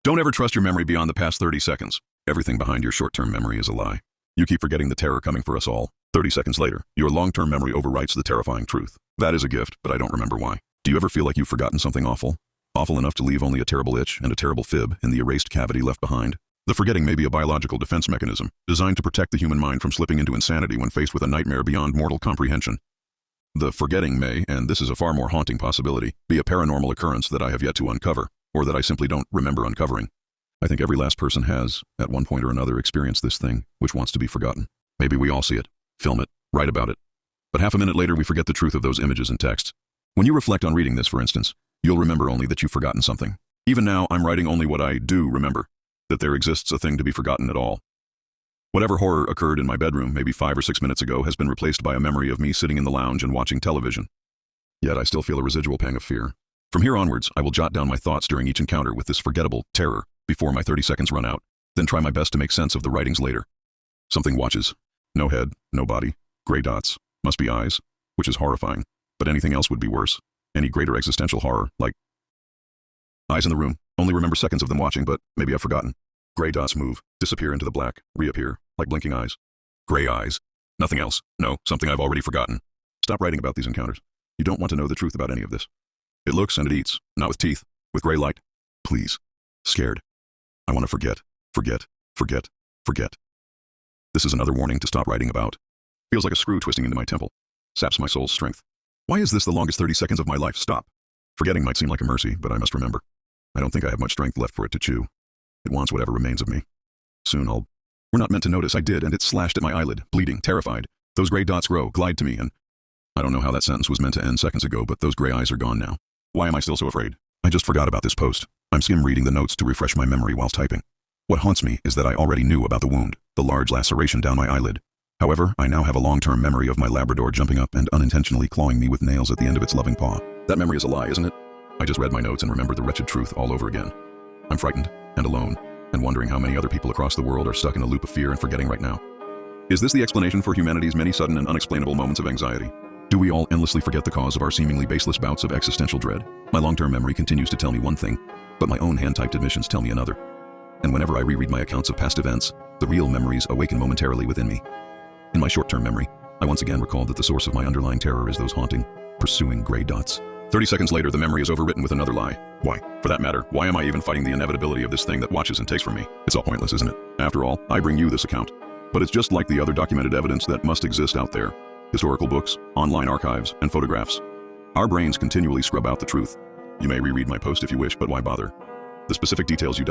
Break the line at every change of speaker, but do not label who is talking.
Don't ever trust your memory beyond the past 30 seconds. Everything behind your short-term memory is a lie. You keep forgetting the terror coming for us all. 30 seconds later, your long-term memory overwrites the terrifying truth. That is a gift, but I don't remember why. Do you ever feel like you've forgotten something awful? Awful enough to leave only a terrible itch and a terrible fib in the erased cavity left behind? The forgetting may be a biological defense mechanism, designed to protect the human mind from slipping into insanity when faced with a nightmare beyond mortal comprehension. The forgetting may, and this is a far more haunting possibility, be a paranormal occurrence that I have yet to uncover, or that I simply don't remember uncovering. I think every last person has, at one point or another, experienced this thing, which wants to be forgotten. Maybe we all see it, film it, write about it. But half a minute later, we forget the truth of those images and texts. When you reflect on reading this, for instance, you'll remember only that you've forgotten something. Even now, I'm writing only what I do remember, that there exists a thing to be forgotten at all. Whatever horror occurred in my bedroom maybe 5 or 6 minutes ago has been replaced by a memory of me sitting in the lounge and watching television. Yet I still feel a residual pang of fear. From here onwards, I will jot down my thoughts during each encounter with this forgettable terror before my 30 seconds run out, then try my best to make sense of the writings later. Something watches. No head, no body, gray dots, must be eyes, which is horrifying, but anything else would be worse. Any greater existential horror, like eyes in the room, only remember seconds of them watching, but maybe I've forgotten. Gray dots move, disappear into the black, reappear, like blinking eyes. Gray eyes. Nothing else. No, something I've already forgotten. Stop writing about these encounters. You don't want to know the truth about any of this. It looks and it eats, not with teeth, with gray light. Please. Scared. I want to forget, forget, forget, forget. This is another warning to stop writing about. Feels like a screw twisting into my temple. Saps my soul's strength. Why is this the longest 30 seconds of my life? Stop. Forgetting might seem like a mercy, but I must remember. I don't think I have much strength left for it to chew. It wants whatever remains of me. Soon We're not meant to notice. I did, and it slashed at my eyelid, bleeding, terrified. Those gray dots grow, glide to me, and I don't know how that sentence was meant to end seconds ago, but those gray eyes are gone now. Why am I still so afraid? I just forgot about this post. I'm skim reading the notes to refresh my memory while typing. What haunts me is that I already knew about the wound, the large laceration down my eyelid. However, I now have a long-term memory of my Labrador jumping up and unintentionally clawing me with nails at the end of its loving paw. That memory is a lie, isn't it? I just read my notes and remembered the wretched truth all over again. I'm frightened and alone, and wondering how many other people across the world are stuck in a loop of fear and forgetting right now. Is this the explanation for humanity's many sudden and unexplainable moments of anxiety? Do we all endlessly forget the cause of our seemingly baseless bouts of existential dread? My long-term memory continues to tell me one thing, but my own hand-typed admissions tell me another. And whenever I reread my accounts of past events, the real memories awaken momentarily within me. In my short-term memory, I once again recalled that the source of my underlying terror is those haunting, pursuing gray dots. 30 seconds later, the memory is overwritten with another lie. Why? For that matter, why am I even fighting the inevitability of this thing that watches and takes from me? It's all pointless, isn't it? After all, I bring you this account. But it's just like the other documented evidence that must exist out there. Historical books, online archives, and photographs. Our brains continually scrub out the truth. You may reread my post if you wish, but why bother? The specific details you